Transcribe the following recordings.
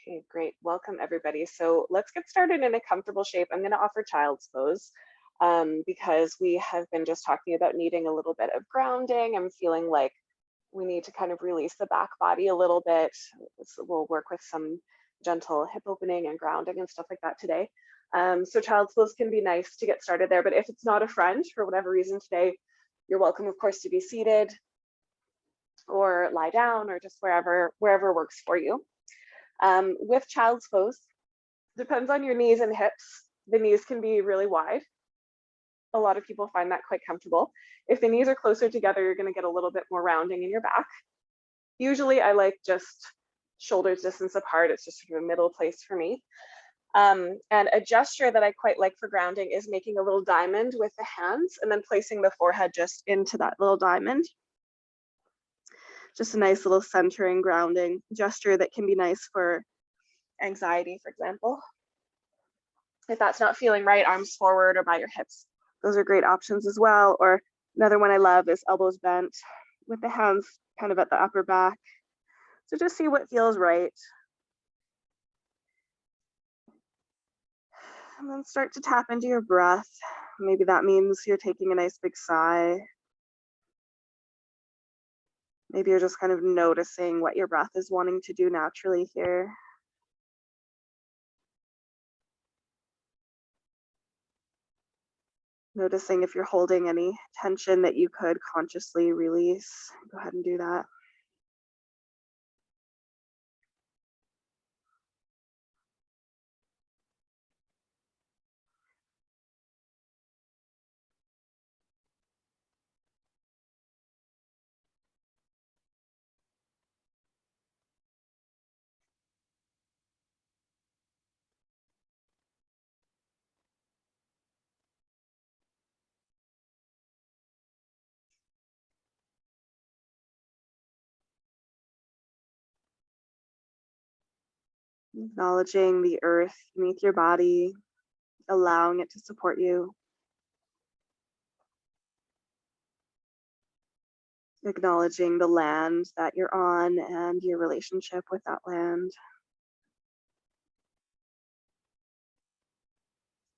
Okay, great. Welcome everybody. So let's get started in a comfortable shape. I'm going to offer child's pose because we have been just talking about needing a little bit of grounding. I'm feeling like we need to kind of release the back body a little bit. So we'll work with some gentle hip opening and grounding and stuff like that today. So child's pose can be nice to get started there, but if it's not a friend for whatever reason today, you're welcome, of course, to be seated or lie down or just wherever works for you. With child's pose, depends on your knees and hips. The knees can be really wide. A lot of people find that quite comfortable. If the knees are closer together, you're going to get a little bit more rounding in your back. Usually I like just shoulders distance apart. It's just sort of a middle place for me. And a gesture that I quite like for grounding is making a little diamond with the hands and then placing the forehead just into that little diamond. Just a nice little centering, grounding gesture that can be nice for anxiety, for example. If that's not feeling right, arms forward or by your hips. Those are great options as well. Or another one I love is elbows bent with the hands kind of at the upper back. So just see what feels right. And then start to tap into your breath. Maybe that means you're taking a nice big sigh. Maybe you're just kind of noticing what your breath is wanting to do naturally here. Noticing if you're holding any tension that you could consciously release. Go ahead and do that. Acknowledging the earth beneath your body, allowing it to support you. Acknowledging the land that you're on and your relationship with that land.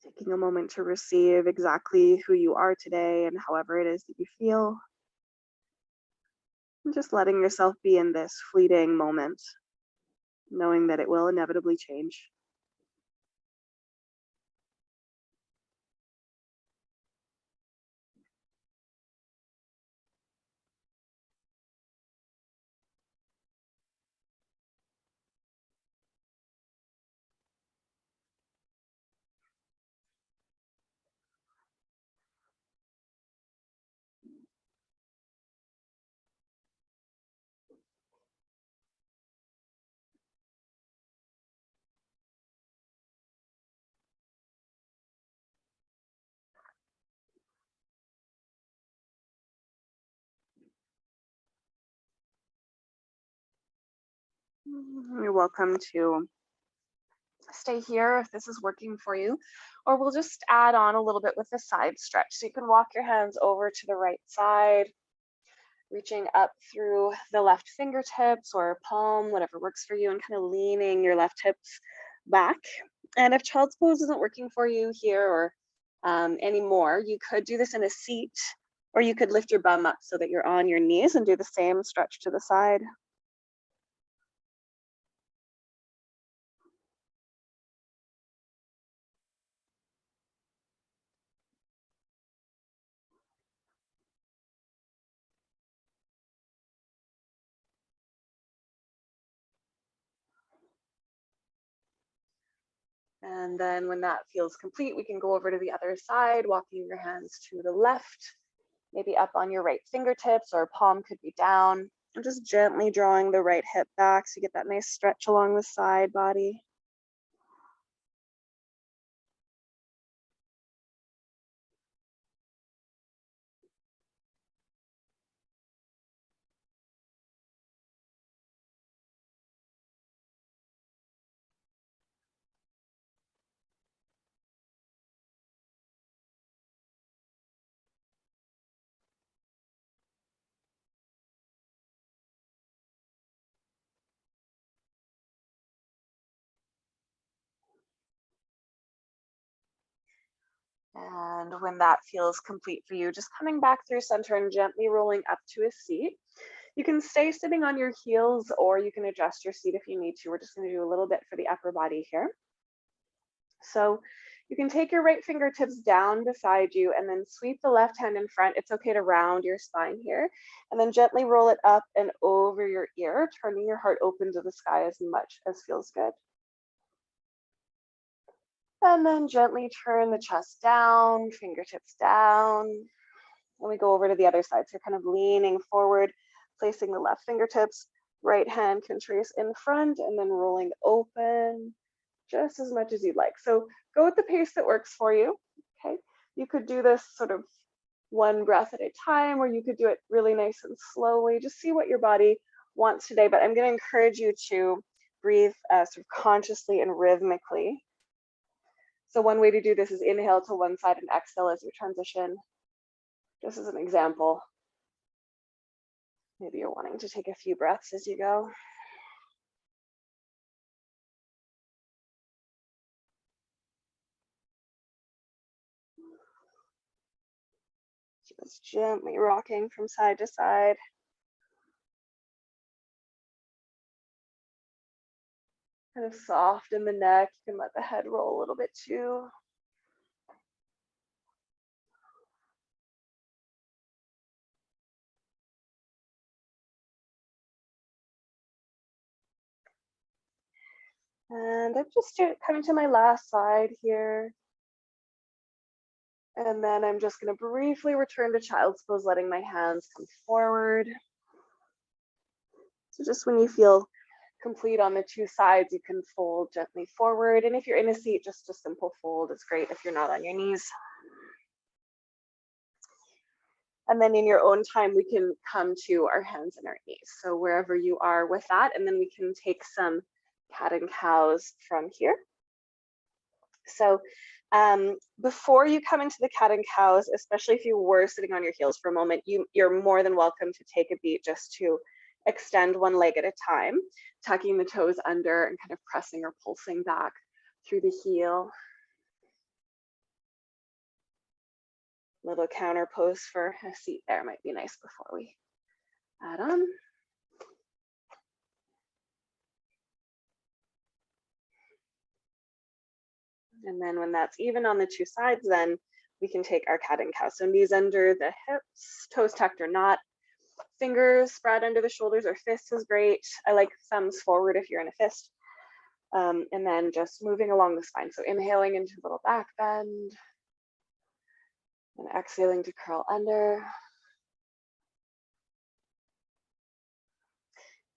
Taking a moment to receive exactly who you are today and however it is that you feel. And just letting yourself be in this fleeting moment, knowing that it will inevitably change. You're welcome to stay here if this is working for you, or we'll just add on a little bit with the side stretch. So you can walk your hands over to the right side, reaching up through the left fingertips or palm, whatever works for you, and kind of leaning your left hips back. And if child's pose isn't working for you here or anymore, you could do this in a seat, or you could lift your bum up so that you're on your knees and do the same stretch to the side. And then when that feels complete, we can go over to the other side, walking your hands to the left, maybe up on your right fingertips, or palm could be down. And just gently drawing the right hip back so you get that nice stretch along the side body. And when that feels complete for you, just coming back through center and gently rolling up to a seat. You can stay sitting on your heels or you can adjust your seat if you need to. We're just going to do a little bit for the upper body here. So you can take your right fingertips down beside you and then sweep the left hand in front. It's okay to round your spine here. And then gently roll it up and over your ear, turning your heart open to the sky as much as feels good. And then gently turn the chest down, fingertips down. And we go over to the other side. So you're kind of leaning forward, placing the left fingertips, right hand can trace in front and then rolling open just as much as you'd like. So go with the pace that works for you, okay? You could do this sort of one breath at a time, or you could do it really nice and slowly. Just see what your body wants today, but I'm gonna encourage you to breathe sort of consciously and rhythmically. So one way to do this is inhale to one side and exhale as you transition. Just as an example. Maybe you're wanting to take a few breaths as you go. Just gently rocking from side to side. Kind of soft in the neck. You can let the head roll a little bit too. And I'm just coming to my last side here. And then I'm just going to briefly return to child's pose, letting my hands come forward. So just when you feel complete on the two sides, you can fold gently forward. And if you're in a seat, just a simple fold is great if you're not on your knees. And then in your own time, we can come to our hands and our knees. So wherever you are with that, and then we can take some cat and cows from here. So before you come into the cat and cows, especially if you were sitting on your heels for a moment, you're more than welcome to take a beat just to extend one leg at a time, tucking the toes under and kind of pressing or pulsing back through the heel. Little counter pose for a seat there might be nice before we add on. And then when that's even on the two sides, then we can take our cat and cow. So knees under the hips, toes tucked or not, fingers spread under the shoulders, or fists is great. I like thumbs forward if you're in a fist. And then just moving along the spine. So inhaling into a little back bend and exhaling to curl under.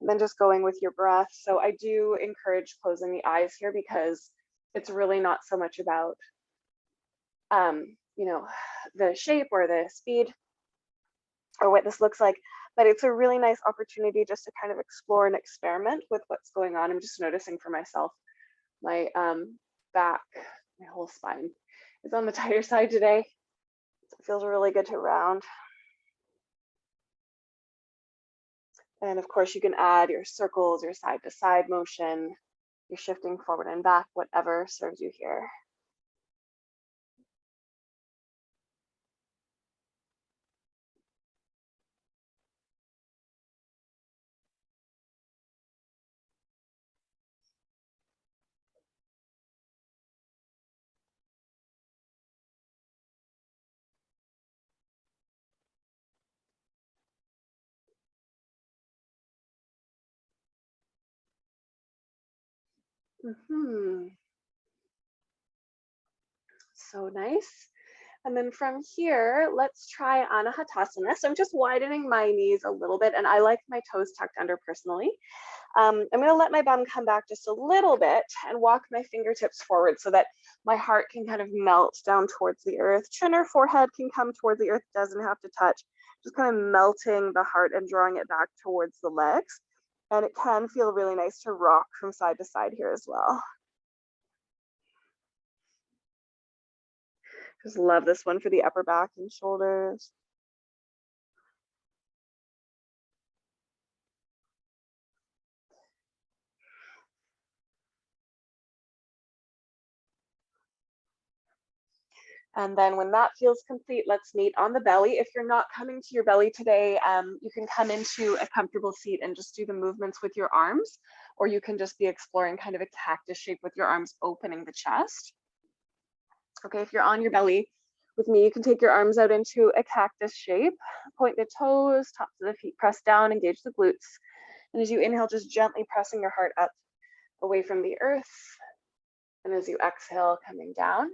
And then just going with your breath. So I do encourage closing the eyes here because it's really not so much about, you know, the shape or the speed or what this looks like, but it's a really nice opportunity just to kind of explore and experiment with what's going on. I'm just noticing for myself, my back, my whole spine is on the tighter side today. So it feels really good to round. And of course you can add your circles, your side to side motion, you're shifting forward and back, whatever serves you here. So nice. And then from here, let's try Anahatasana. So I'm just widening my knees a little bit, and I like my toes tucked under personally. I'm going to let my bum come back just a little bit and walk my fingertips forward so that my heart can kind of melt down towards the earth. Chin or forehead can come towards the earth, doesn't have to touch. Just kind of melting the heart and drawing it back towards the legs. And it can feel really nice to rock from side to side here as well. Just love this one for the upper back and shoulders. And then when that feels complete, let's meet on the belly. If you're not coming to your belly today, you can come into a comfortable seat and just do the movements with your arms, or you can just be exploring kind of a cactus shape with your arms opening the chest. Okay, if you're on your belly with me, you can take your arms out into a cactus shape, point the toes, tops of the feet press down, engage the glutes. And as you inhale, just gently pressing your heart up away from the earth. And as you exhale, coming down.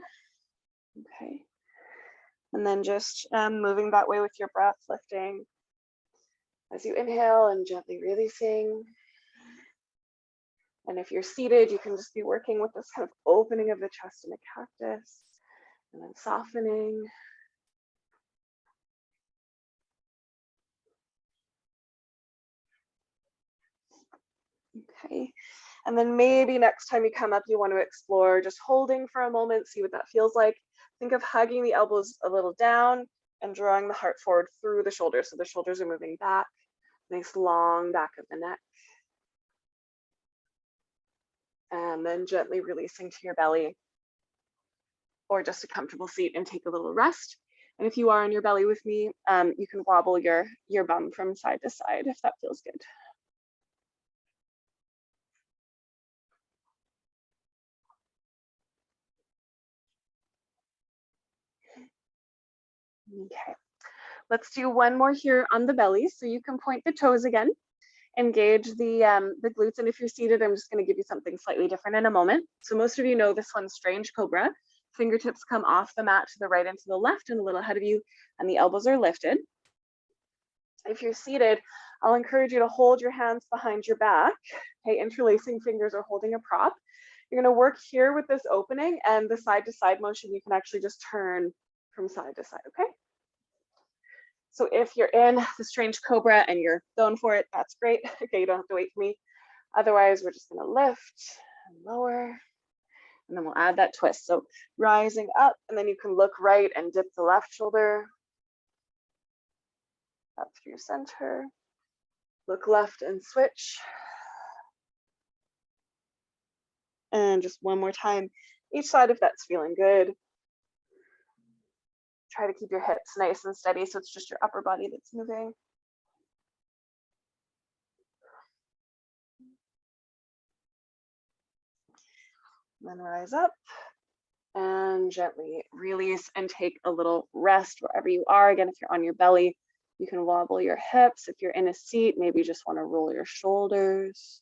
Okay. And then just moving that way with your breath, lifting as you inhale and gently releasing. And if you're seated, you can just be working with this kind of opening of the chest in a cactus and then softening. Okay. And then maybe next time you come up, you want to explore just holding for a moment, see what that feels like. Think of hugging the elbows a little down and drawing the heart forward through the shoulders. So the shoulders are moving back, nice long back of the neck. And then gently releasing to your belly or just a comfortable seat and take a little rest. And if you are on your belly with me, you can wobble your bum from side to side if that feels good. Okay, let's do one more here on the belly. So you can point the toes again, engage the glutes. And if you're seated, I'm just going to give you something slightly different in a moment. So most of you know this one's strange cobra. Fingertips come off the mat to the right and to the left and a little ahead of you, and the elbows are lifted. If you're seated, I'll encourage you to hold your hands behind your back, okay, interlacing fingers or holding a prop. You're going to work here with this opening, and the side to side motion, you can actually just turn from side to side, okay? So if you're in the strange cobra and you're going for it, that's great. Okay, you don't have to wait for me. Otherwise, we're just going to lift and lower, and then we'll add that twist. So rising up, and then you can look right and dip the left shoulder up through center. Look left and switch. And just one more time, each side if that's feeling good. Try to keep your hips nice and steady so it's just your upper body that's moving. Then rise up and gently release and take a little rest wherever you are. Again, if you're on your belly, you can wobble your hips. If you're in a seat, maybe you just want to roll your shoulders.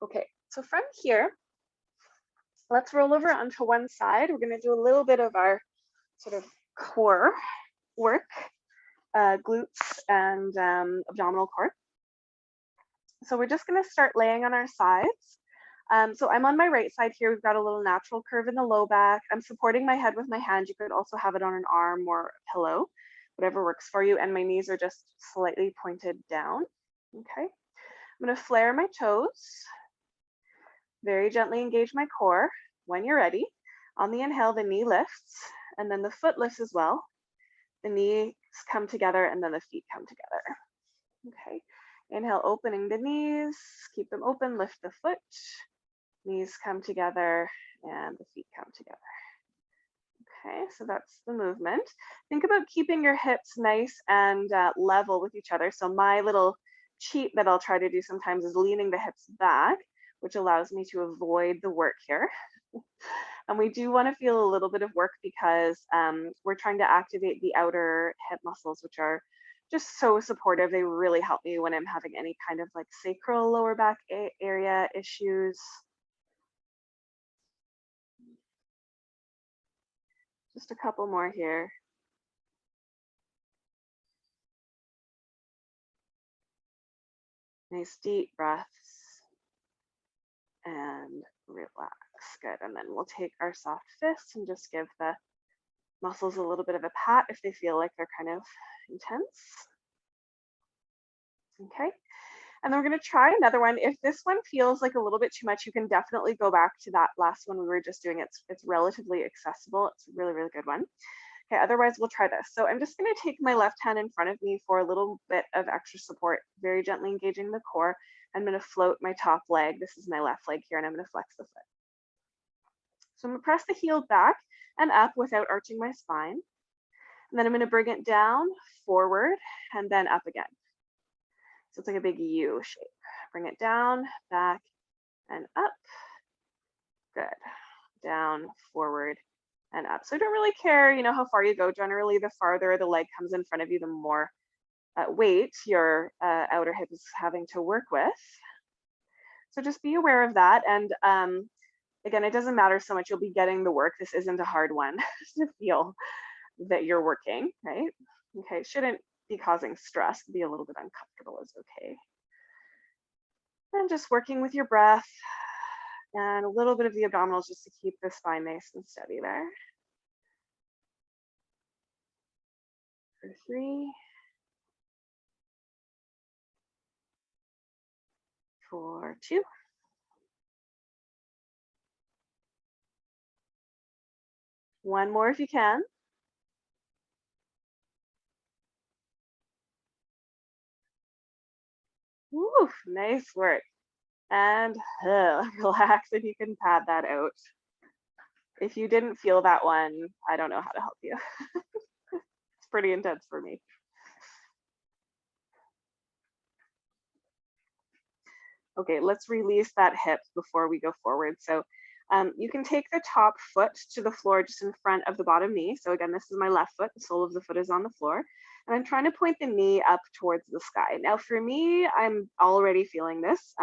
Okay, so from here, let's roll over onto one side. We're going to do a little bit of our sort of core work, glutes and abdominal core. So we're just going to start laying on our sides. So I'm on my right side here. We've got a little natural curve in the low back. I'm supporting my head with my hand. You could also have it on an arm or a pillow, whatever works for you. And my knees are just slightly pointed down. Okay. I'm going to flare my toes. Very gently engage my core. When you're ready, on the inhale, the knee lifts, and then the foot lifts as well. The knees come together, and then the feet come together. Okay. Inhale, opening the knees, keep them open, lift the foot, knees come together, and the feet come together. Okay, so that's the movement. Think about keeping your hips nice and level with each other. So my little cheat that I'll try to do sometimes is leaning the hips back, which allows me to avoid the work here. And we do want to feel a little bit of work because we're trying to activate the outer hip muscles, which are just so supportive. They really help me when I'm having any kind of like sacral lower back area issues. Just a couple more here. Nice deep breaths and relax. Good. And then we'll take our soft fists and just give the muscles a little bit of a pat if they feel like they're kind of intense. Okay. And then we're going to try another one. If this one feels like a little bit too much, you can definitely go back to that last one we were just doing. It's relatively accessible. It's a really, really good one. Okay, otherwise we'll try this. So I'm just gonna take my left hand in front of me for a little bit of extra support, very gently engaging the core. I'm gonna float my top leg. This is my left leg here, and I'm gonna flex the foot. So I'm gonna press the heel back and up without arching my spine. And then I'm gonna bring it down, forward, and then up again. So it's like a big U shape. Bring it down, back, and up. Good. Down, forward, and up. So I don't really care, you know, how far you go. Generally, the farther the leg comes in front of you, the more weight your outer hip is having to work with. So just be aware of that. And again, it doesn't matter so much. You'll be getting the work. This isn't a hard one to feel that you're working, right? Okay, shouldn't be causing stress. Be a little bit uncomfortable is okay. And just working with your breath and a little bit of the abdominals just to keep the spine nice and steady there. For 3, 4, 2. One more if you can. Woo, nice work. And relax if you can pad that out. If you didn't feel that one, I don't know how to help you. It's pretty intense for me. Okay, let's release that hip before we go forward. So you can take the top foot to the floor just in front of the bottom knee. So again, this is my left foot, the sole of the foot is on the floor. And I'm trying to point the knee up towards the sky. Now for me, I'm already feeling this.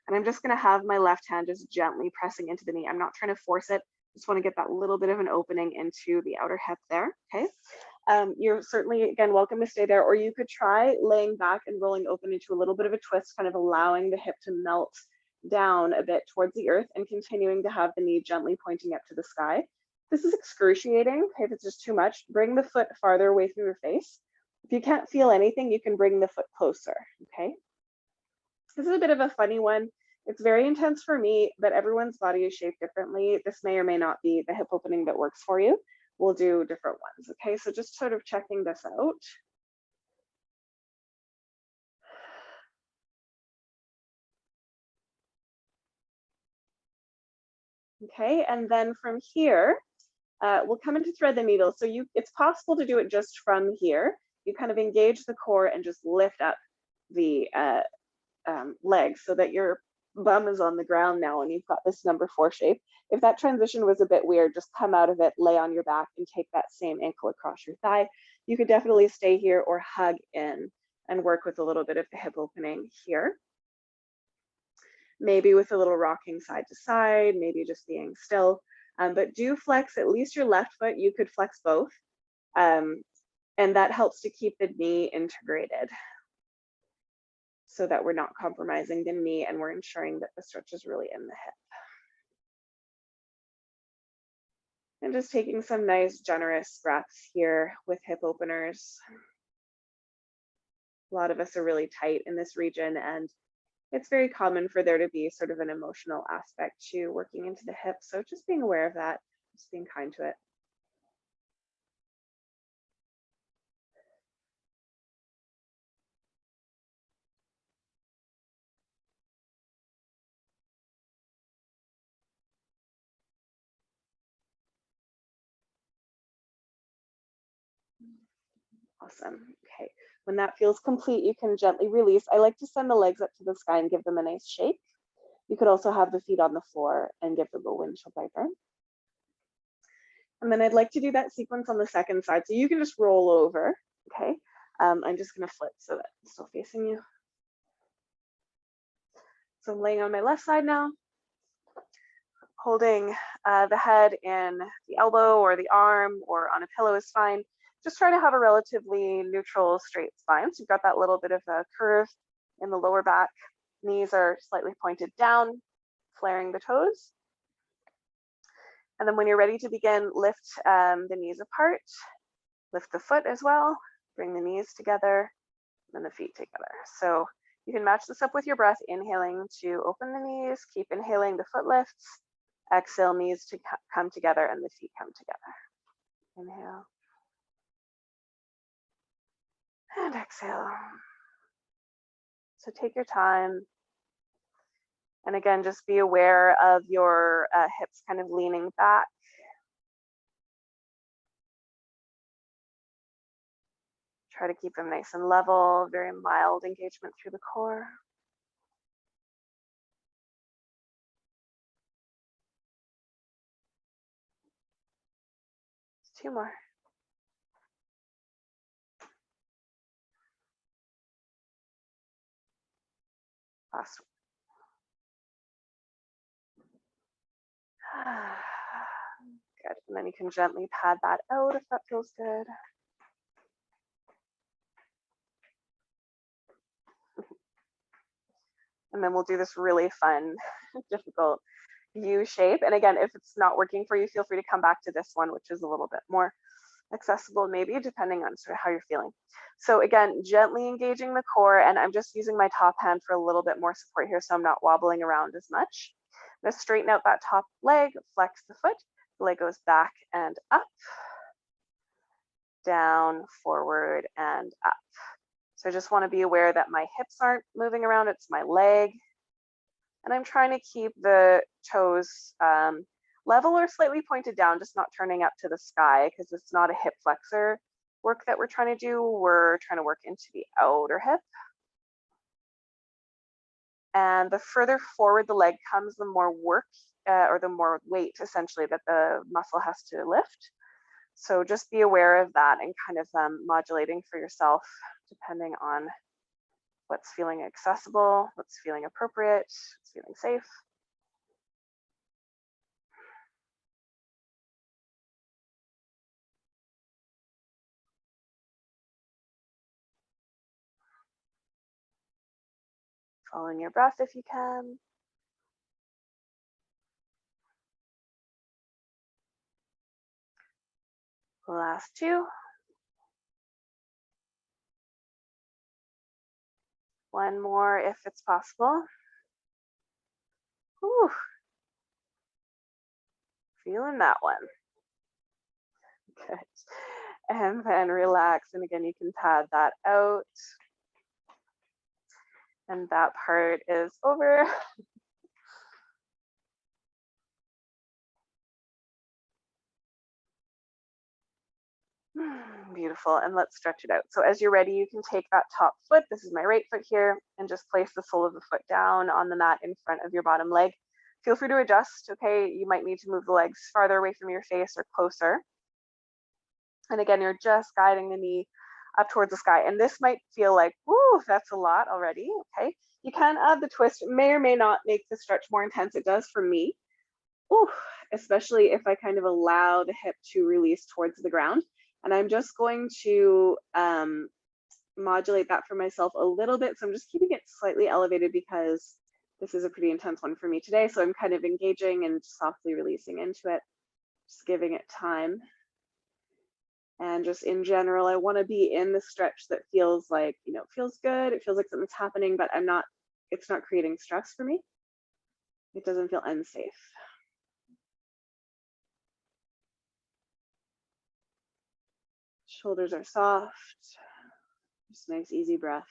And I'm just gonna have my left hand just gently pressing into the knee. I'm not trying to force it. Just wanna get that little bit of an opening into the outer hip there, okay? You're certainly, again, welcome to stay there, or you could try laying back and rolling open into a little bit of a twist, kind of allowing the hip to melt down a bit towards the earth and continuing to have the knee gently pointing up to the sky. This is excruciating. If it's just too much, bring the foot farther away from your face. If you can't feel anything, you can bring the foot closer, okay? This is a bit of a funny one. It's very intense for me, but everyone's body is shaped differently. This may or may not be the hip opening that works for you. We'll do different ones, okay? So just sort of checking this out. Okay, and then from here, we'll come into thread the needle. So it's possible to do it just from here. You kind of engage the core and just lift up the legs so that your bum is on the ground now and you've got this number 4 shape. If that transition was a bit weird, just come out of it, lay on your back and take that same ankle across your thigh. You could definitely stay here or hug in and work with a little bit of the hip opening here. Maybe with a little rocking side to side, maybe just being still. But do flex at least your left foot. You could flex both. And that helps to keep the knee integrated so that we're not compromising the knee and we're ensuring that the stretch is really in the hip. And just taking some nice generous breaths here with hip openers. A lot of us are really tight in this region, and it's very common for there to be sort of an emotional aspect to working into the hip. So just being aware of that, just being kind to it. Awesome. Okay. When that feels complete, you can gently release. I like to send the legs up to the sky and give them a nice shake. You could also have the feet on the floor and give them a windshield wiper. And then I'd like to do that sequence on the second side. So you can just roll over, okay? I'm just gonna flip so that I'm still facing you. So I'm laying on my left side now, holding the head in the elbow or the arm or on a pillow is fine. Just try to have a relatively neutral straight spine. So you've got that little bit of a curve in the lower back. Knees are slightly pointed down, flaring the toes. And then when you're ready to begin, lift the knees apart, lift the foot as well, bring the knees together, and the feet together. So you can match this up with your breath, inhaling to open the knees, keep inhaling, the foot lifts, exhale, knees to come together and the feet come together. Inhale. And exhale. So take your time. And again, just be aware of your hips kind of leaning back. Try to keep them nice and level, very mild engagement through the core. Two more. Last one. Good. And then you can gently pad that out if that feels good. And then we'll do this really fun, difficult U shape. And again, if it's not working for you, feel free to come back to this one, which is a little bit more accessible, maybe depending on sort of how you're feeling. So again, gently engaging the core, and I'm just using my top hand for a little bit more support here, so I'm not wobbling around as much. I'm gonna straighten out that top leg, flex the foot, the leg goes back and up, down, forward, and up. So I just want to be aware that my hips aren't moving around, it's my leg. And I'm trying to keep the toes level or slightly pointed down, just not turning up to the sky, because it's not a hip flexor work that we're trying to do. We're trying to work into the outer hip. And the further forward the leg comes, the more work or the more weight essentially that the muscle has to lift. So just be aware of that and kind of modulating for yourself depending on what's feeling accessible, what's feeling appropriate, what's feeling safe. Following your breath if you can. Last two. One more if it's possible. Whew. Feeling that one. Good. And then relax. And again, you can pad that out. And that part is over. Beautiful. And let's stretch it out. So as you're ready, you can take that top foot. This is my right foot here, and just place the sole of the foot down on the mat in front of your bottom leg. Feel free to adjust. Okay, you might need to move the legs farther away from your face or closer. And again, you're just guiding the knee up towards the sky. And this might feel like, woo, that's a lot already. Okay, you can add the twist. It may or may not make the stretch more intense. It does for me. Ooh, especially if I kind of allow the hip to release towards the ground. And I'm just going to modulate that for myself a little bit. So I'm just keeping it slightly elevated because this is a pretty intense one for me today. So I'm kind of engaging and softly releasing into it, just giving it time. And just in general, I want to be in the stretch that feels like, you know, it feels good. It feels like something's happening, but it's not creating stress for me. It doesn't feel unsafe. Shoulders are soft. Just nice, easy breath.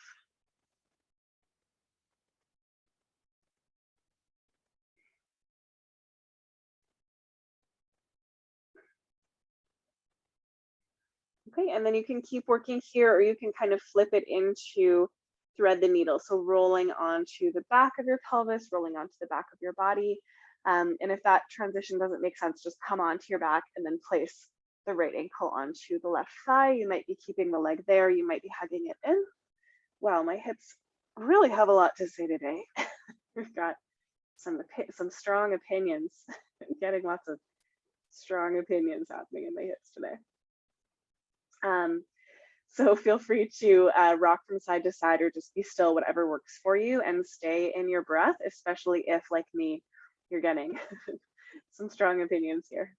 Okay, and then you can keep working here, or you can kind of flip it into thread the needle. So rolling onto the back of your pelvis, rolling onto the back of your body. And if that transition doesn't make sense, just come onto your back and then place the right ankle onto the left thigh. You might be keeping the leg there. You might be hugging it in. Wow, my hips really have a lot to say today. We've got some strong opinions, getting lots of strong opinions happening in my hips today. So feel free to rock from side to side or just be still, whatever works for you, and stay in your breath, especially if, like me, you're getting some strong opinions here.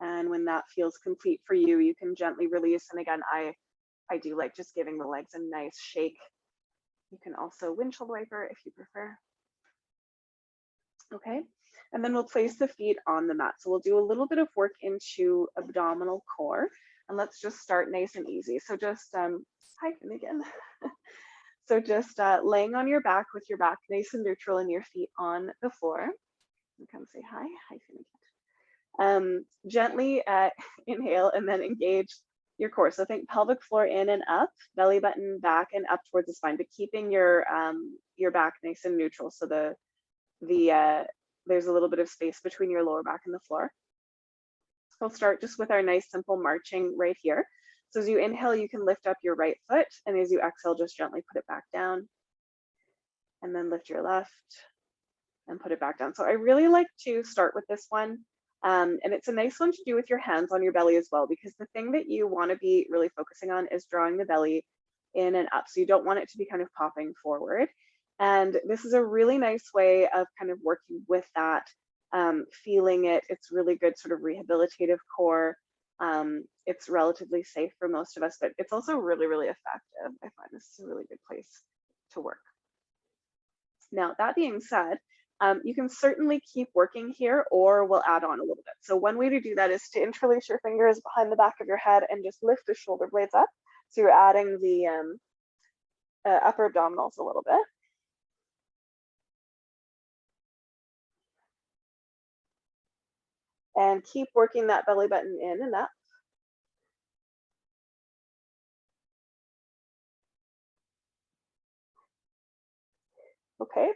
And when that feels complete for you, you can gently release. And again, I do like just giving the legs a nice shake. You can also windshield wiper if you prefer. Okay, and then we'll place the feet on the mat. So we'll do a little bit of work into abdominal core, and let's just start nice and easy. So just, hi Finn again. So just laying on your back with your back nice and neutral and your feet on the floor. Come say hi, hi Finn again. Gently inhale and then engage your core. So think pelvic floor in and up, belly button back and up towards the spine, but keeping your back nice and neutral. So there's a little bit of space between your lower back and the floor. We'll start just with our nice simple marching right here. So as you inhale, you can lift up your right foot, and as you exhale, just gently put it back down, and then lift your left and put it back down. So I really like to start with this one. And it's a nice one to do with your hands on your belly as well, because the thing that you want to be really focusing on is drawing the belly in and up. So you don't want it to be kind of popping forward. And this is a really nice way of kind of working with that, feeling it. It's really good sort of rehabilitative core. It's relatively safe for most of us, but it's also really, really effective. I find this is a really good place to work. Now, that being said, you can certainly keep working here, or we'll add on a little bit. So one way to do that is to interlace your fingers behind the back of your head and just lift the shoulder blades up. So you're adding the upper abdominals a little bit. And keep working that belly button in and up. Okay,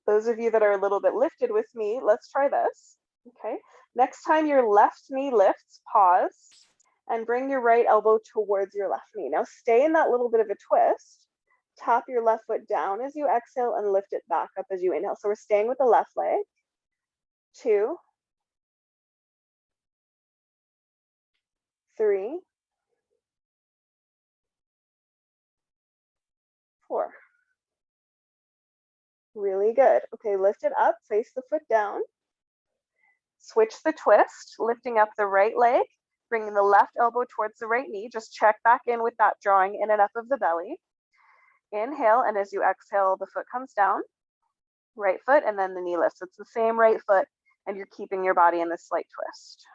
those of you that are a little bit lifted with me, let's try this. Okay, next time your left knee lifts, pause and bring your right elbow towards your left knee. Now stay in that little bit of a twist. Tap your left foot down as you exhale and lift it back up as you inhale. So we're staying with the left leg. 2, 3, 4. Really good. Okay, lift it up, face the foot down. Switch the twist, lifting up the right leg, bringing the left elbow towards the right knee. Just check back in with that drawing in and up of the belly. Inhale, and as you exhale, the foot comes down. Right foot, and then the knee lifts. It's the same right foot, and you're keeping your body in this slight twist.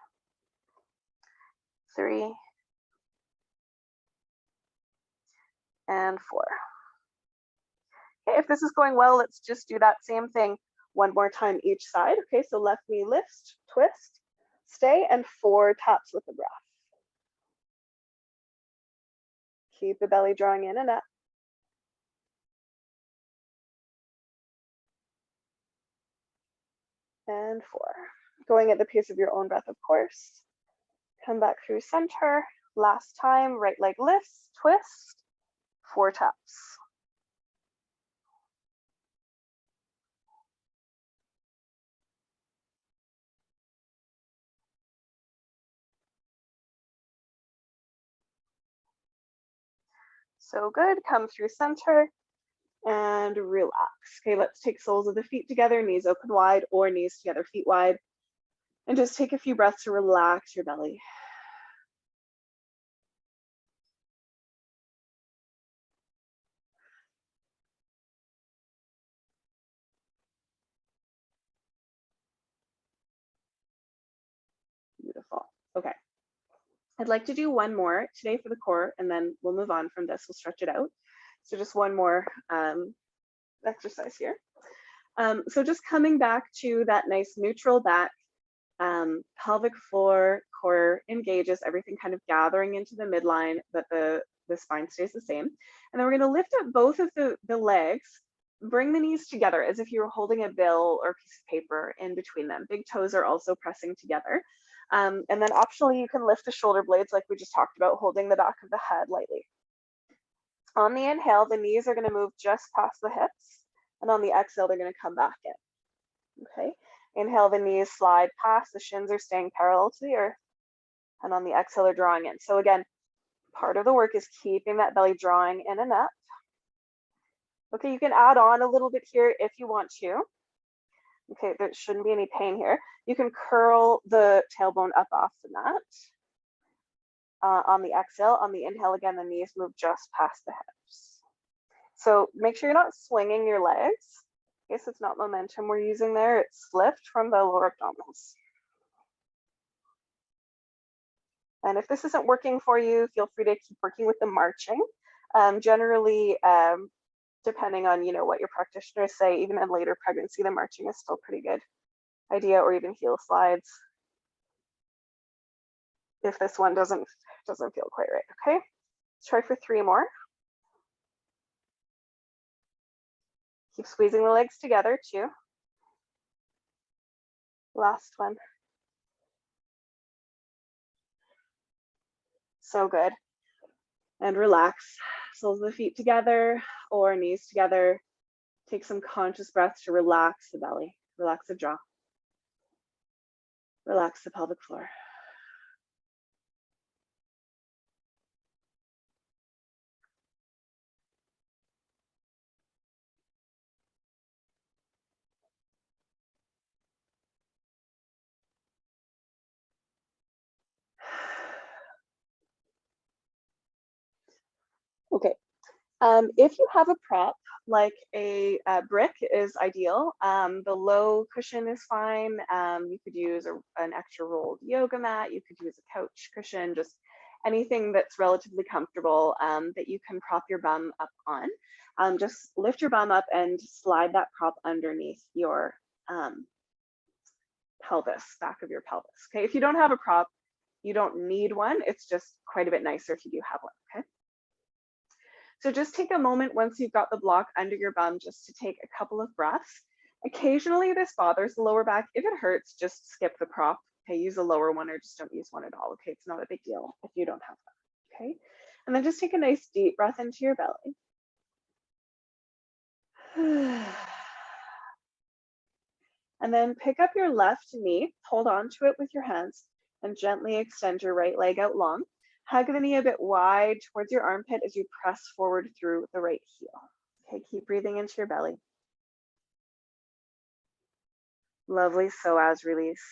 3, and 4. Okay, if this is going well, let's just do that same thing one more time each side. Okay, so left knee lifts, twist, stay, and 4 taps with the breath. Keep the belly drawing in and up. And 4. Going at the pace of your own breath, of course. Come back through center. Last time, right leg lifts, twist, 4 taps. So good, come through center and relax. Okay, let's take soles of the feet together, knees open wide or knees together, feet wide. And just take a few breaths to relax your belly. Beautiful. Okay. I'd like to do one more today for the core, and then we'll move on from this. We'll stretch it out. So just one more exercise here. So just coming back to that nice neutral back, pelvic floor, core engages, everything kind of gathering into the midline, but the spine stays the same. And then we're going to lift up both of the legs, bring the knees together as if you were holding a bill or a piece of paper in between them. Big toes are also pressing together. And then optionally, you can lift the shoulder blades like we just talked about, holding the back of the head lightly. On the inhale, the knees are going to move just past the hips. And on the exhale, they're going to come back in. Okay. Inhale, the knees slide past, the shins are staying parallel to the earth. And on the exhale, they're drawing in. So again, part of the work is keeping that belly drawing in and up. Okay, you can add on a little bit here if you want to. Okay, there shouldn't be any pain here. You can curl the tailbone up off the mat. On the exhale, on the inhale again, the knees move just past the hips. So make sure you're not swinging your legs. I guess it's not momentum we're using there, it's lift from the lower abdominals. And if this isn't working for you, feel free to keep working with the marching. Generally, depending on what your practitioners say, even in later pregnancy, the marching is still pretty good idea, or even heel slides if this one doesn't feel quite right. Okay, let's try for 3 more. Keep squeezing the legs together too. Last one. So good. And relax. Soles of the feet together or knees together. Take some conscious breaths to relax the belly, relax the jaw, relax the pelvic floor. Okay, if you have a prop, like a brick is ideal. The low cushion is fine. You could use an extra rolled yoga mat. You could use a couch cushion, just anything that's relatively comfortable that you can prop your bum up on. Just lift your bum up and slide that prop underneath your pelvis, back of your pelvis. Okay, if you don't have a prop, you don't need one. It's just quite a bit nicer if you do have one. Okay. So just take a moment once you've got the block under your bum just to take a couple of breaths. Occasionally this bothers the lower back. If it hurts, just skip the prop. Okay, use a lower one or just don't use one at all. Okay, it's not a big deal if you don't have one. Okay, and then just take a nice deep breath into your belly. And then pick up your left knee, hold on to it with your hands, and gently extend your right leg out long. Hug the knee a bit wide towards your armpit as you press forward through the right heel. Okay, keep breathing into your belly. Lovely psoas release.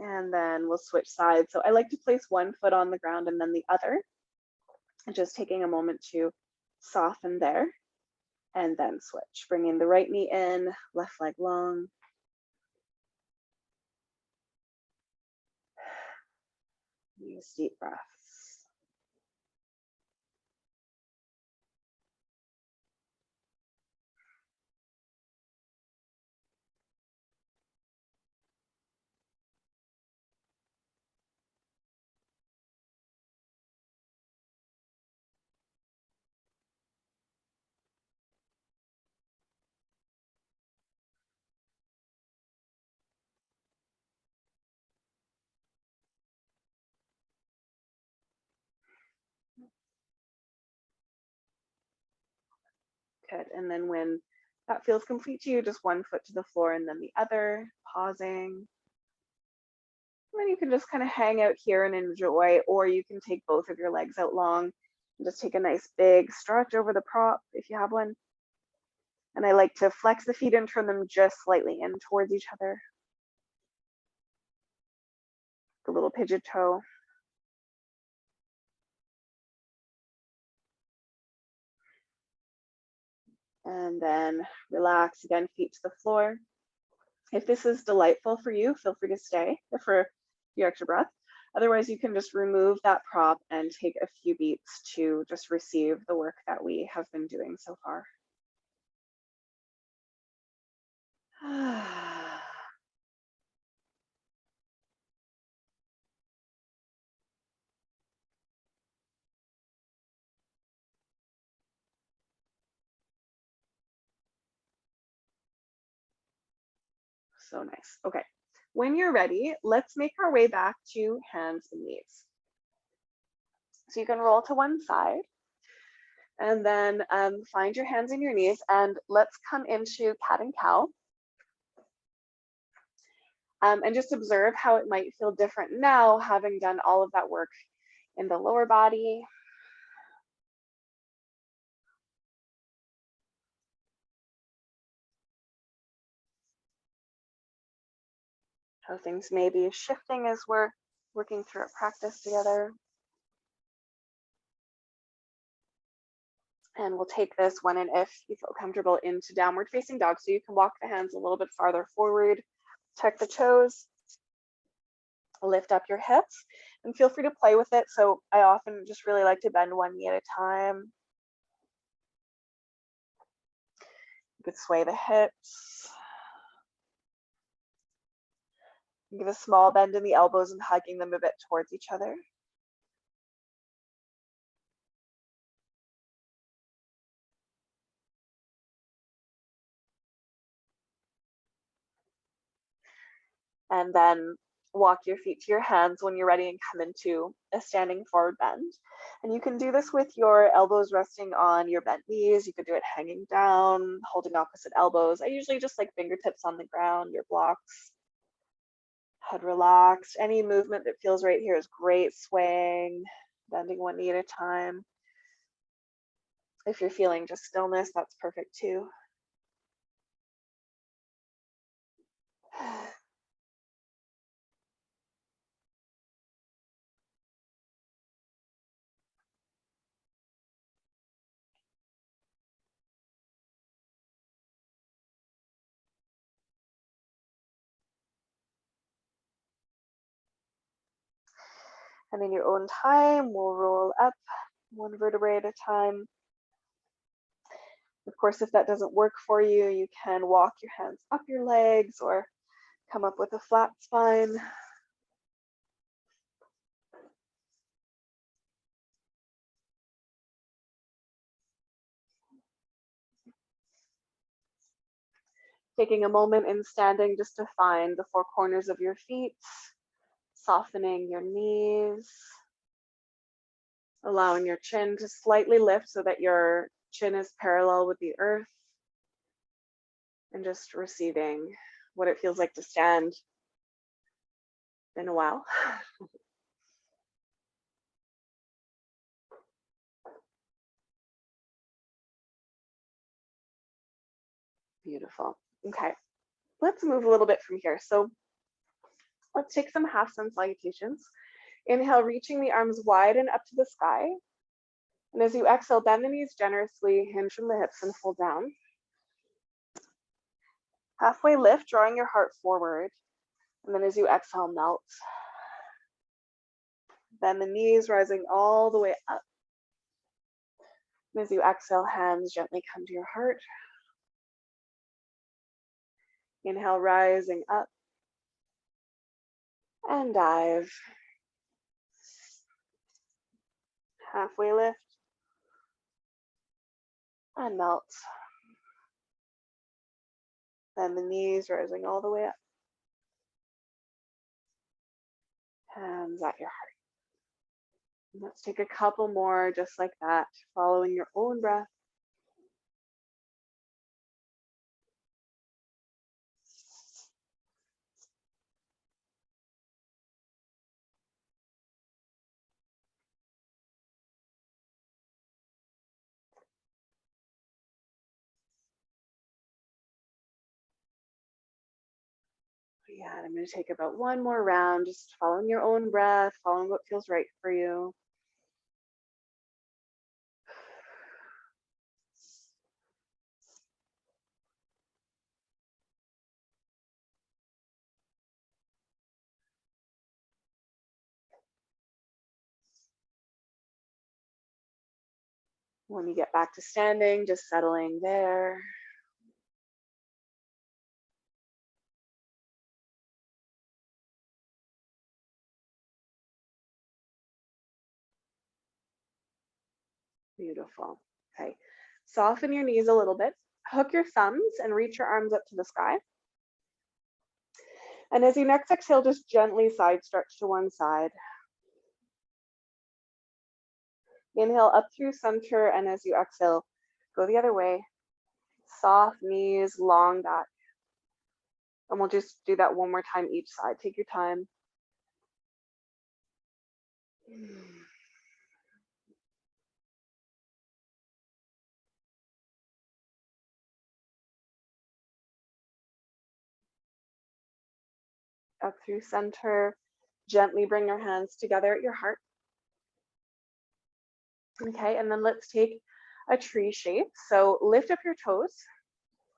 And then we'll switch sides. So I like to place one foot on the ground and then the other, and just taking a moment to soften there and then switch. Bringing the right knee in, left leg long. Use deep breaths. Good. And then when that feels complete to you, just one foot to the floor and then the other, pausing. And then you can just kind of hang out here and enjoy, or you can take both of your legs out long and just take a nice big stretch over the prop if you have one. And I like to flex the feet and turn them just slightly in towards each other. The little pigeon toe. And then relax again, feet to the floor. If this is delightful for you, feel free to stay for a few extra breaths. Otherwise, you can just remove that prop and take a few beats to just receive the work that we have been doing so far. So nice. Okay, when you're ready, let's make our way back to hands and knees. So you can roll to one side and then find your hands and your knees, and let's come into cat and cow. And just observe how it might feel different now, having done all of that work in the lower body. How things may be shifting as we're working through a practice together. And we'll take this when and if you feel comfortable into downward facing dog. So you can walk the hands a little bit farther forward, tuck the toes, lift up your hips, and feel free to play with it. So I often just really like to bend one knee at a time. You could sway the hips. Give a small bend in the elbows and hugging them a bit towards each other. And then walk your feet to your hands when you're ready and come into a standing forward bend. And you can do this with your elbows resting on your bent knees. You could do it hanging down, holding opposite elbows. I usually just like fingertips on the ground, your blocks. Head relaxed. Any movement that feels right here is great. Swaying, bending one knee at a time. If you're feeling just stillness, that's perfect too. And in your own time, we'll roll up one vertebrae at a time. Of course, if that doesn't work for you, you can walk your hands up your legs or come up with a flat spine. Taking a moment in standing just to find the four corners of your feet, softening your knees, allowing your chin to slightly lift so that your chin is parallel with the earth, and just receiving what it feels like to stand in a while. Beautiful. Okay, let's move a little bit from here. So let's take some half sun salutations. Inhale, reaching the arms wide and up to the sky. And as you exhale, bend the knees generously, hinge from the hips and fold down. Halfway lift, drawing your heart forward. And then as you exhale, melt. Bend the knees, rising all the way up. And as you exhale, hands gently come to your heart. Inhale, rising up. And dive. Halfway lift. And melt. Bend the knees, rising all the way up. Hands at your heart. And let's take a couple more just like that, following your own breath. Yeah, and I'm going to take about one more round, just following your own breath, following what feels right for you. When you get back to standing, just settling there. Beautiful. Okay, soften your knees a little bit. Hook your thumbs and reach your arms up to the sky. And as you next exhale, just gently side stretch to one side. Inhale up through center, and as you exhale, go the other way. Soft knees, long back. And we'll just do that one more time each side. Take your time. Up through center. Gently bring your hands together at your heart. Okay, and then let's take a tree shape. So lift up your toes,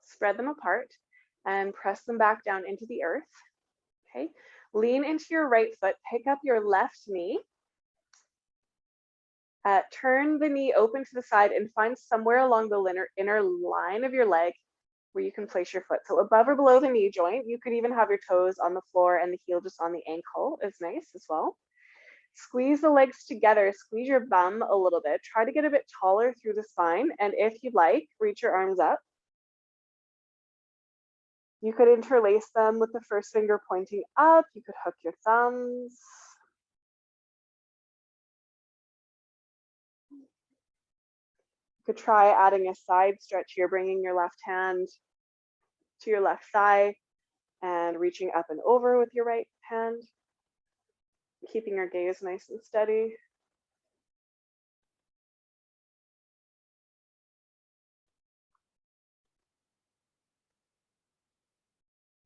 spread them apart, and press them back down into the earth. Okay, lean into your right foot, pick up your left knee, turn the knee open to the side and find somewhere along the inner line of your leg where you can place your foot. So above or below the knee joint. You could even have your toes on the floor and the heel just on the ankle is nice as well. Squeeze the legs together, squeeze your bum a little bit. Try to get a bit taller through the spine. And if you'd like, reach your arms up. You could interlace them with the first finger pointing up. You could hook your thumbs. You could try adding a side stretch here, bringing your left hand to your left thigh and reaching up and over with your right hand, keeping your gaze nice and steady.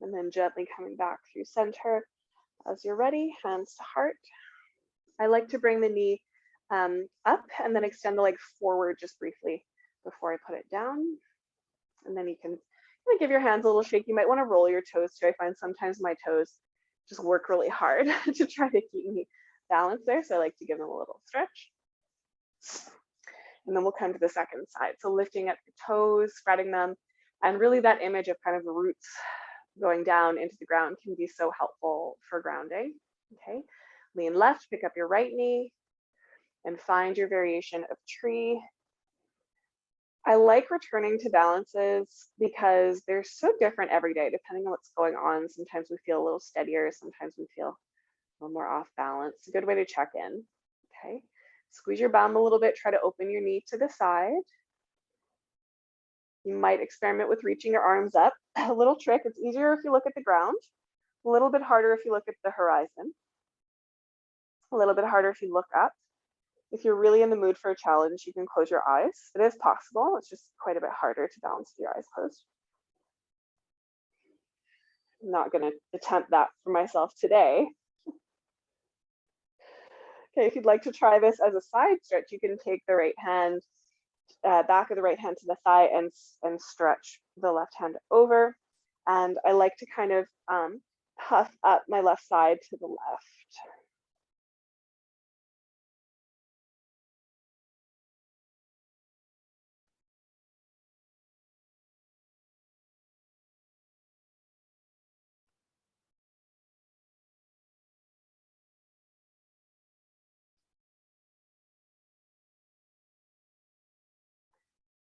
And then gently coming back through center. As you're ready, hands to heart. I like to bring the knee up and then extend the leg forward just briefly before I put it down. And then you can give your hands a little shake. You might want to roll your toes too. I find sometimes my toes just work really hard to try to keep me balanced there. So I like to give them a little stretch. And then we'll come to the second side. So lifting up your toes, spreading them, and really that image of kind of the roots going down into the ground can be so helpful for grounding. Okay, lean left, pick up your right knee, and find your variation of tree. I like returning to balances because they're so different every day, depending on what's going on. Sometimes we feel a little steadier, sometimes we feel a little more off balance. It's a good way to check in. Okay, squeeze your bum a little bit, try to open your knee to the side. You might experiment with reaching your arms up. A little trick, it's easier if you look at the ground, a little bit harder if you look at the horizon, a little bit harder if you look up. If you're really in the mood for a challenge, you can close your eyes. It is possible, it's just quite a bit harder to balance with your eyes closed. I'm not gonna attempt that for myself today. Okay, if you'd like to try this as a side stretch, you can take the right hand, back of the right hand to the thigh and stretch the left hand over. And I like to kind of puff up my left side to the left.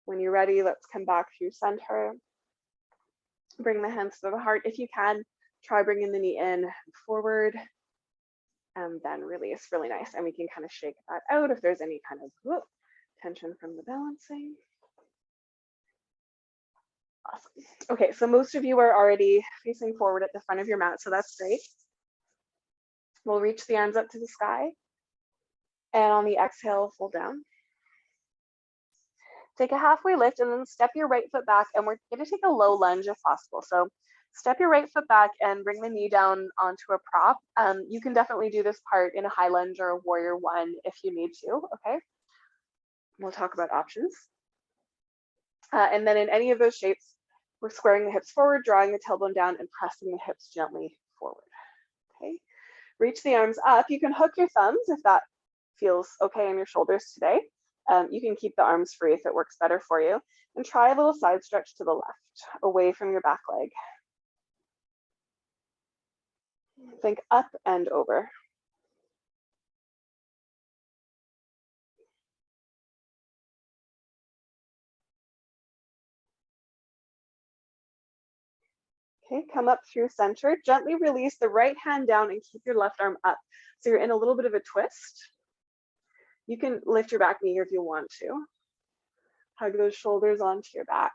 When you're ready, let's come back through center. Bring the hands to the heart. If you can, try bringing the knee in forward and then release. Really nice. And we can kind of shake that out if there's any kind of tension from the balancing. Awesome. Okay, so most of you are already facing forward at the front of your mat, so that's great. We'll reach the arms up to the sky. And on the exhale, fold down. Take a halfway lift and then step your right foot back, and we're going to take a low lunge if possible. So step your right foot back and bring the knee down onto a prop. You can definitely do this part in a high lunge or a warrior one if you need to, okay? We'll talk about options. And then in any of those shapes, we're squaring the hips forward, drawing the tailbone down, and pressing the hips gently forward, okay? Reach the arms up. You can hook your thumbs if that feels okay on your shoulders today. You can keep the arms free if it works better for you. And try a little side stretch to the left, away from your back leg. Think up and over. Okay, come up through center. Gently release the right hand down and keep your left arm up. So you're in a little bit of a twist. You can lift your back knee here if you want to. Hug those shoulders onto your back.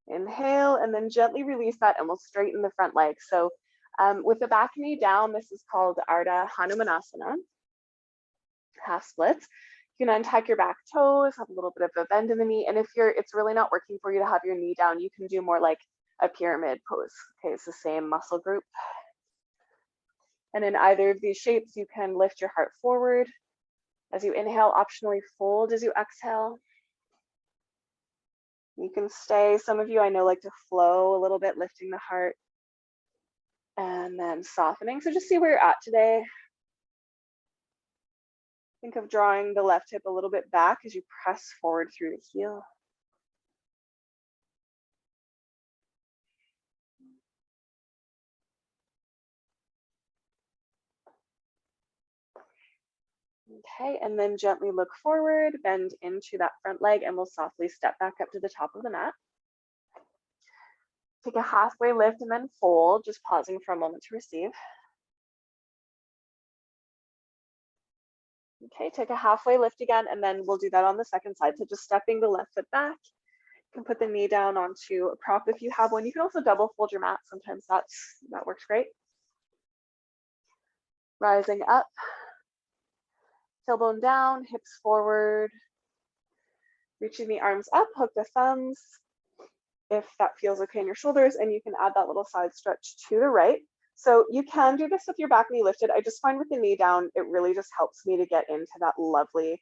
Inhale, and then gently release that, and we'll straighten the front leg. So with the back knee down, this is called Ardha Hanumanasana, half splits. You can untuck your back toes, have a little bit of a bend in the knee, and if it's really not working for you to have your knee down, you can do more like a pyramid pose. Okay, it's the same muscle group. And in either of these shapes, you can lift your heart forward as you inhale, optionally fold as you exhale. You can stay. Some of you I know like to flow a little bit, lifting the heart and then softening. So just see where you're at today. Think of drawing the left hip a little bit back as you press forward through the heel. Okay, and then gently look forward, bend into that front leg, and we'll softly step back up to the top of the mat. Take a halfway lift and then fold, just pausing for a moment to receive. Okay, take a halfway lift again, and then we'll do that on the second side. So just stepping the left foot back. You can put the knee down onto a prop if you have one. You can also double fold your mat. Sometimes that works great. Rising up, tailbone down, hips forward, reaching the arms up, hook the thumbs if that feels okay in your shoulders, and you can add that little side stretch to the right. So you can do this with your back knee lifted. I just find with the knee down, it really just helps me to get into that lovely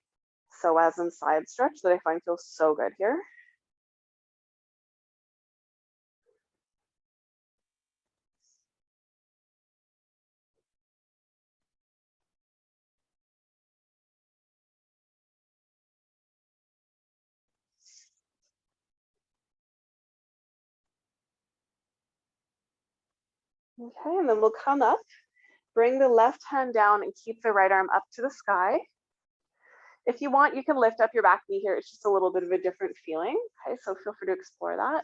psoas and side stretch that I find feels so good here. Okay, and then we'll come up, bring the left hand down and keep the right arm up to the sky. If you want, you can lift up your back knee here. It's just a little bit of a different feeling. Okay, so feel free to explore that.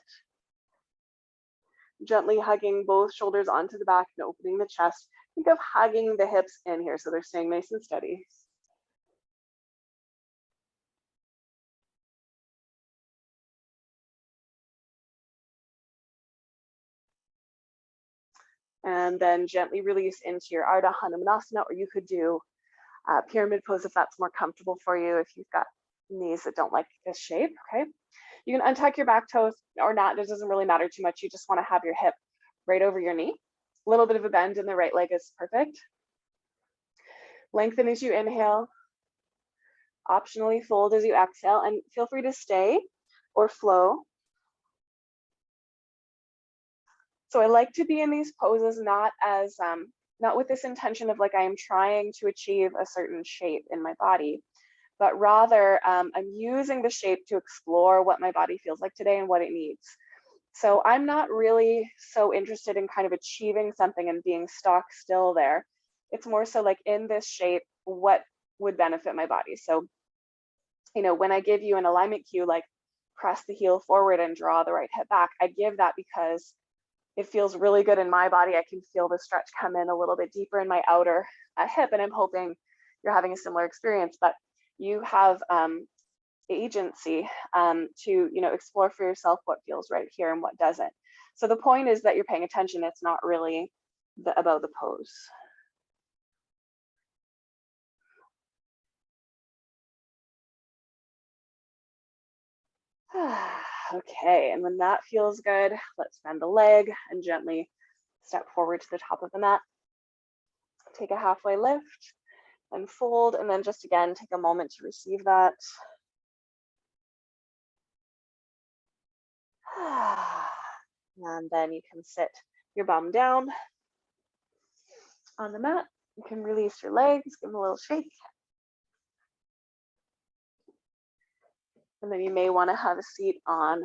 Gently hugging both shoulders onto the back and opening the chest. Think of hugging the hips in here so they're staying nice and steady. And then gently release into your Ardha Hanumanasana, or you could do pyramid pose if that's more comfortable for you, if you've got knees that don't like this shape, okay? You can untuck your back toes or not, it doesn't really matter too much. You just wanna have your hip right over your knee. A little bit of a bend in the right leg is perfect. Lengthen as you inhale, optionally fold as you exhale, and feel free to stay or flow. So I like to be in these poses not with this intention of like I am trying to achieve a certain shape in my body, but rather I'm using the shape to explore what my body feels like today and what it needs. So I'm not really so interested in kind of achieving something and being stock still there. It's more so like in this shape, what would benefit my body? So, you know, when I give you an alignment cue, like press the heel forward and draw the right hip back, I give that because it feels really good in my body. I can feel the stretch come in a little bit deeper in my outer hip, and I'm hoping you're having a similar experience, but you have agency to, you know, explore for yourself what feels right here and what doesn't. So the point is that you're paying attention. It's not really about the pose. Okay, and when that feels good, let's bend the leg and gently step forward to the top of the mat. Take a halfway lift and fold, and then just again, take a moment to receive that. And then you can sit your bum down on the mat. You can release your legs, give them a little shake. And then you may want to have a seat on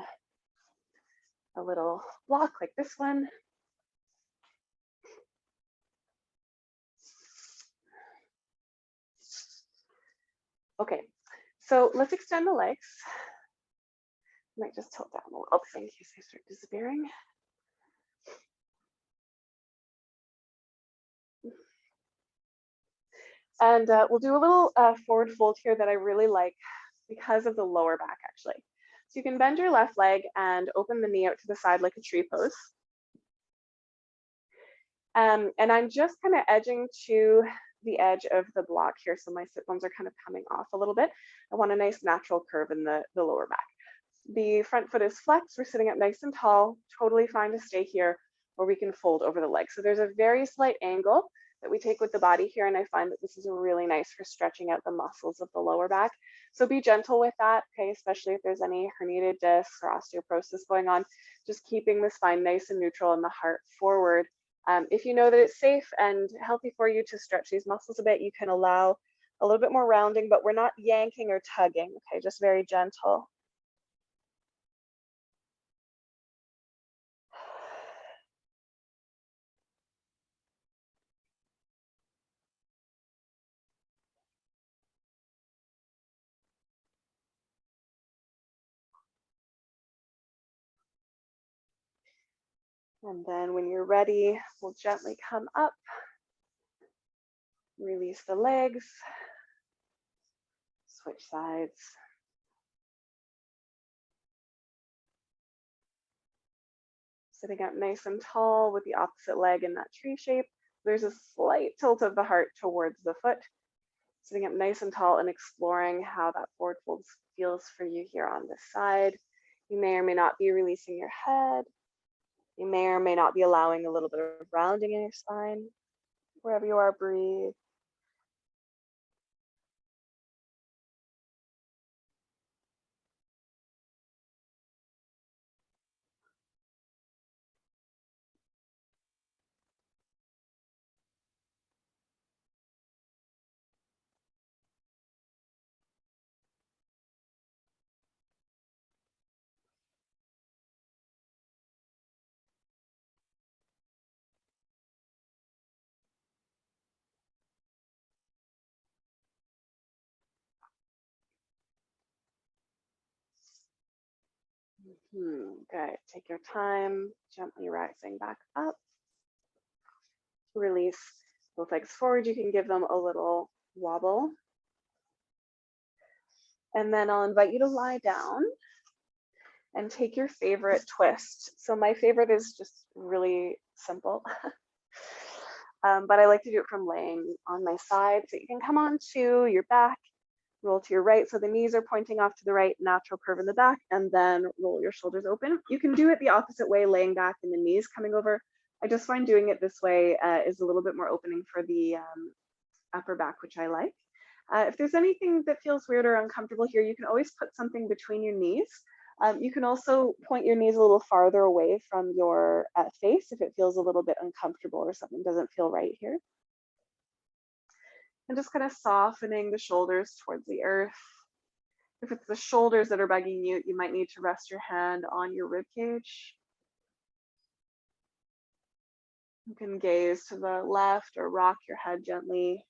a little block like this one. Okay, so let's extend the legs. I might just tilt down a little bit in case they start disappearing. And we'll do a little forward fold here that I really like because of the lower back, actually. So you can bend your left leg and open the knee out to the side like a tree pose. And I'm just kind of edging to the edge of the block here. So my sit bones are kind of coming off a little bit. I want a nice natural curve in the lower back. The front foot is flexed. We're sitting up nice and tall, totally fine to stay here, or we can fold over the leg. So there's a very slight angle that we take with the body here. And I find that this is really nice for stretching out the muscles of the lower back. So be gentle with that, okay? Especially if there's any herniated discs or osteoporosis going on, just keeping the spine nice and neutral and the heart forward. If you know that it's safe and healthy for you to stretch these muscles a bit, you can allow a little bit more rounding, but we're not yanking or tugging, okay? Just very gentle. And then when you're ready, we'll gently come up, release the legs, switch sides. Sitting up nice and tall with the opposite leg in that tree shape. There's a slight tilt of the heart towards the foot. Sitting up nice and tall and exploring how that forward fold feels for you here on this side. You may or may not be releasing your head. You may or may not be allowing a little bit of rounding in your spine. Wherever you are, breathe. Good. Take your time, gently rising back up. Release both legs forward. You can give them a little wobble. And then I'll invite you to lie down and take your favorite twist. So my favorite is just really simple, but I like to do it from laying on my side. So you can come onto your back, roll to your right. So the knees are pointing off to the right, natural curve in the back, and then roll your shoulders open. You can do it the opposite way, laying back and the knees coming over. I just find doing it this way is a little bit more opening for the upper back, which I like. If there's anything that feels weird or uncomfortable here, you can always put something between your knees. You can also point your knees a little farther away from your face if it feels a little bit uncomfortable or something doesn't feel right here. And just kind of softening the shoulders towards the earth. If it's the shoulders that are bugging you, you might need to rest your hand on your rib cage. You can gaze to the left or rock your head gently.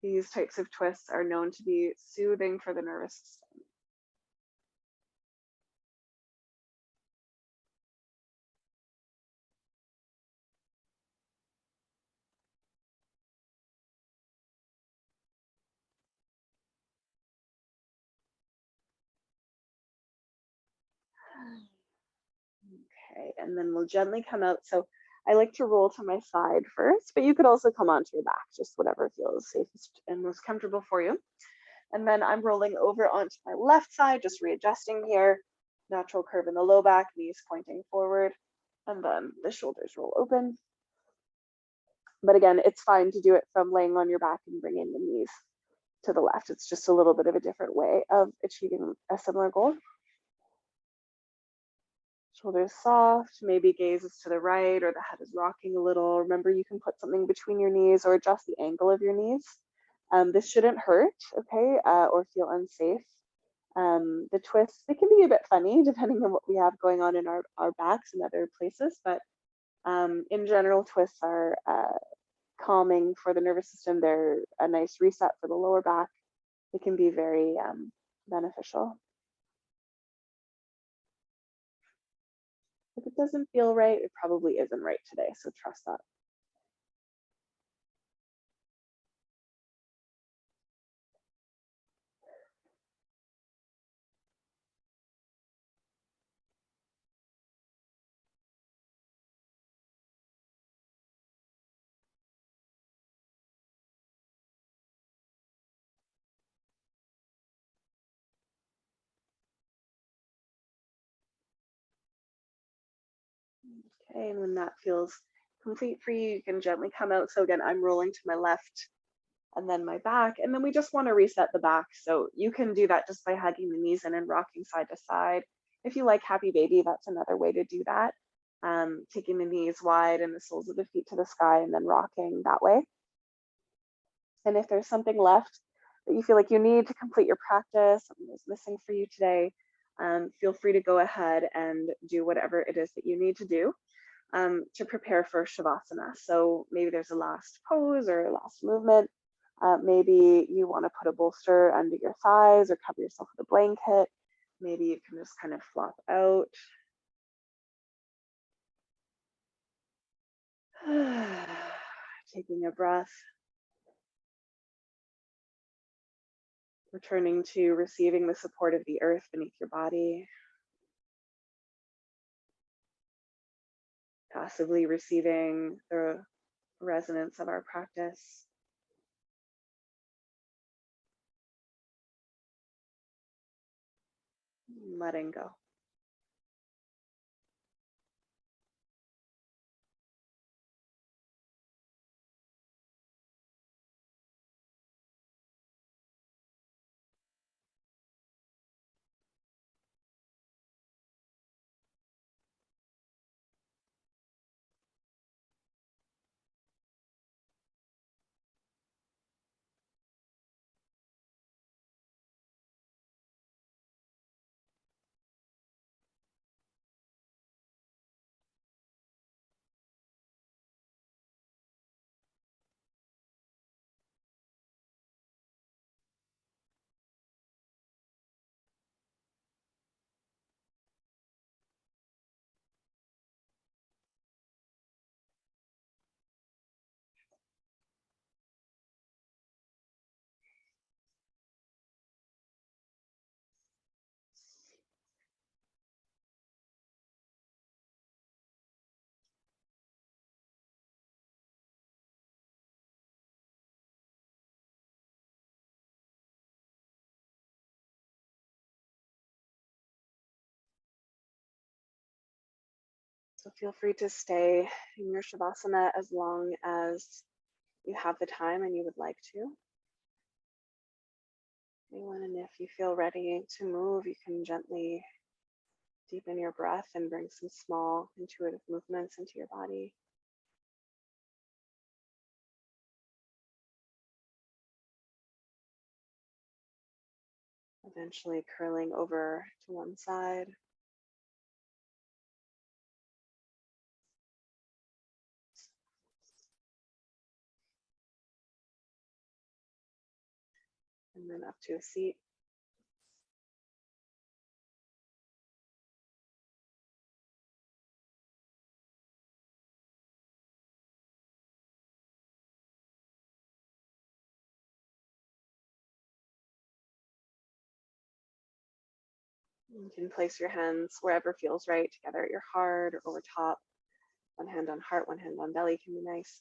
These types of twists are known to be soothing for the nervous system. Okay, and then we'll gently come out. So I like to roll to my side first, but you could also come onto your back, just whatever feels safest and most comfortable for you. And then I'm rolling over onto my left side, just readjusting here. Natural curve in the low back, knees pointing forward, and then the shoulders roll open. But again, it's fine to do it from laying on your back and bringing the knees to the left. It's just a little bit of a different way of achieving a similar goal. Shoulders soft, maybe gazes to the right or the head is rocking a little. Remember, you can put something between your knees or adjust the angle of your knees. This shouldn't hurt, okay, or feel unsafe. The twists, they can be a bit funny depending on what we have going on in our backs and other places, but in general, twists are calming for the nervous system. They're a nice reset for the lower back. They can be very beneficial. If it doesn't feel right, it probably isn't right today, so trust that. Okay, and when that feels complete for you, you can gently come out. So again, I'm rolling to my left and then my back, and then we just want to reset the back. So you can do that just by hugging the knees in and rocking side to side. If you like happy baby, that's another way to do that. Taking the knees wide and the soles of the feet to the sky and then rocking that way. And if there's something left that you feel like you need to complete your practice, something that's missing for you today, feel free to go ahead and do whatever it is that you need to do to prepare for Shavasana. So maybe there's a last pose or a last movement. Maybe you want to put a bolster under your thighs or cover yourself with a blanket. Maybe you can just kind of flop out. Taking a breath. Returning to receiving the support of the earth beneath your body. Passively receiving the resonance of our practice. Letting go. So feel free to stay in your Shavasana as long as you have the time and you would like to. And if you feel ready to move, you can gently deepen your breath and bring some small intuitive movements into your body. Eventually curling over to one side. And then up to a seat. You can place your hands wherever feels right, together at your heart or over top. One hand on heart, one hand on belly can be nice.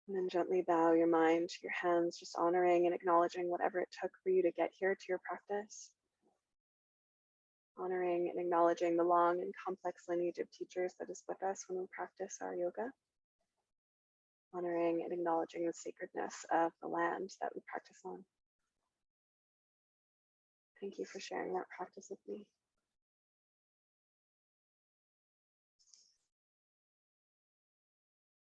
And then gently bow your mind to your hands, just honoring and acknowledging whatever it took for you to get here to your practice. Honoring and acknowledging the long and complex lineage of teachers that is with us when we practice our yoga. Honoring and acknowledging the sacredness of the land that we practice on. Thank you for sharing that practice with me.